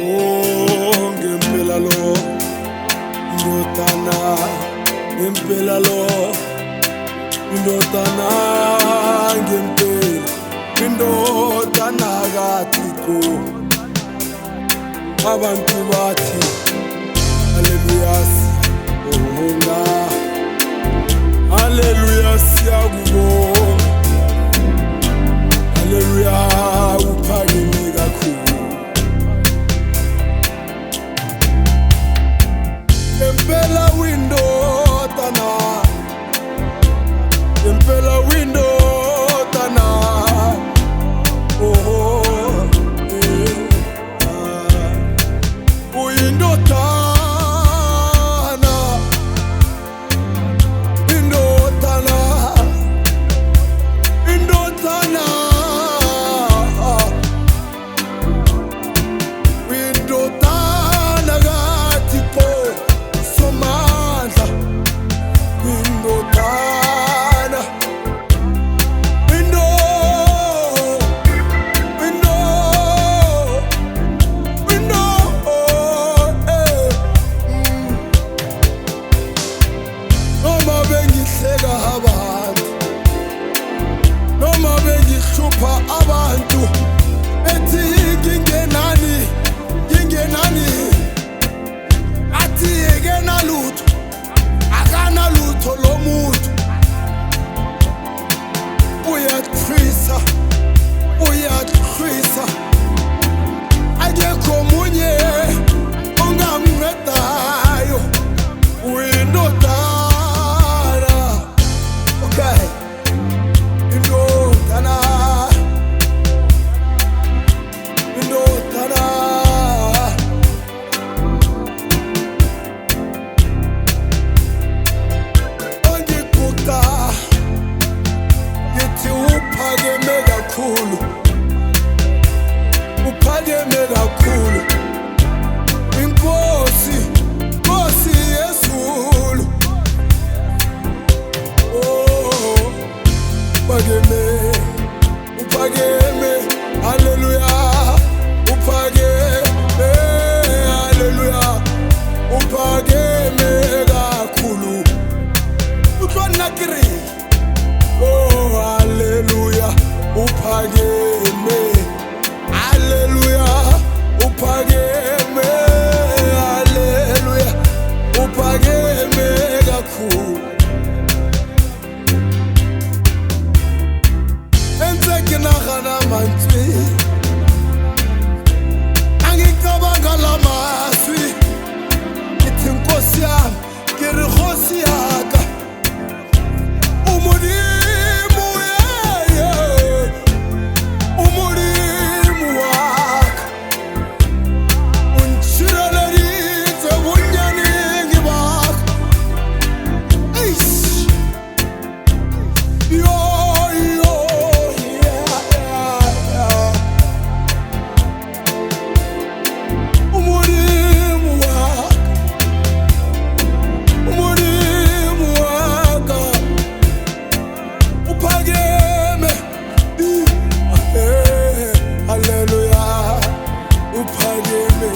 Oh, ngempela lo, indodana, ngempela lo, indodana, ngempela, indodana kaThixo. Abantu bathi, haleluya, siyabonga, haleluya, siyakubonga, haleluya, uphakeme kakhulu. Ngempela windodana, ngempela windodana, oh, uyindodana, indodana, indodana, windodana kaThixo Somandla, windodana, noma bengihleka abantu, noma bengihlupha abantu, ethi ngingenani, ngingenani, athi akenalutho, akanalutho lo muntu, uyathwisa, uyathwisa, akekho omunye ongamncedayo, uyindodana. Okay, indodana, indodana, ongiguqa ngithi uphakeme kakhulu, uphakeme kakhulu, inkosi, Nkosi yezulu. Oh, uphakeme, uphakeme, haleluya, uphakeme, haleluya, uphakeme kakhulu, utlwanakiri. Oh, haleluya, uphakeme, haleluya, uphakeme, haleluya, uphakeme kakhulu. Enzeke nagana mantswi, angicabanga lamazwi, ngithi Nkosi yami, ngiri Nkosi yaka, umulimo yeye, umulimo waka, ungishirelelise bunyaningi bakho. Eish, yo, yo, yeah, yeah. Umulimo waka, umulimo waka, uphakeme, haleluya, uphakeme,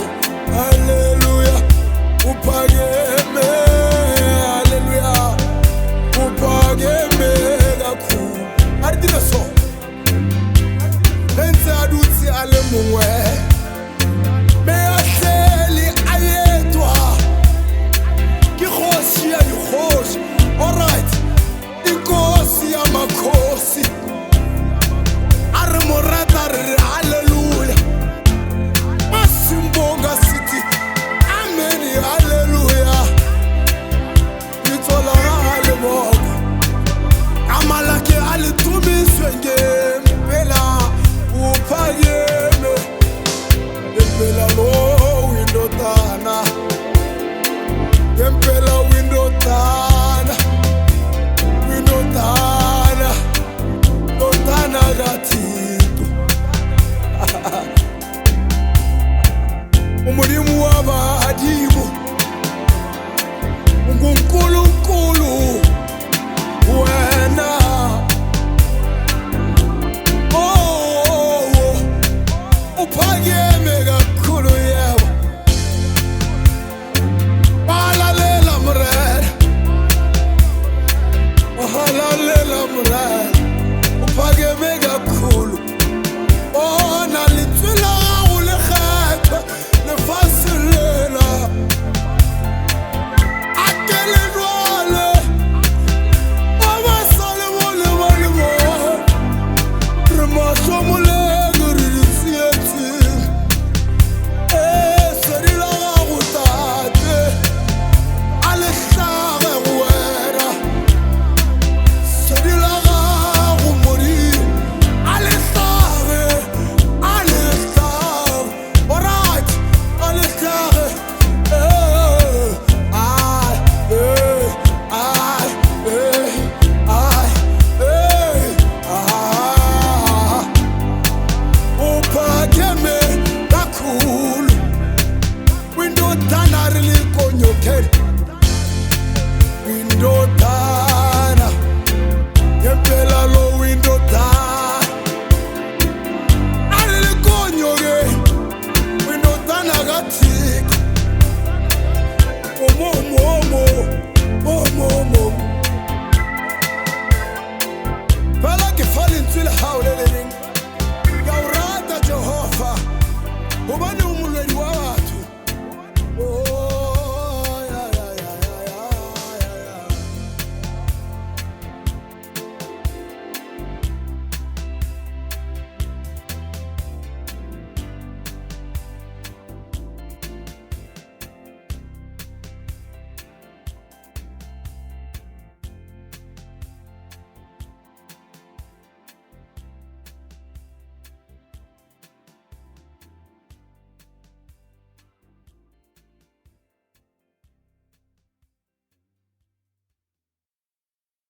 haleluya, uphakeme, haleluya, uphakeme kakhulu. Adile so, lenze adutsi ale mongwe, beahleli ayedwa, ke kgosi ya dikgosi. Alright, inkosi yamakhosi, are morata re re haleluya, masimbonga sithi amen, haleluya, litholakale bonke, amalakhe alitumiswe ngempela, uphakeme, ngempela lo windodana, ngempela windodana, windodana, ndodana kaThixo. Umulimo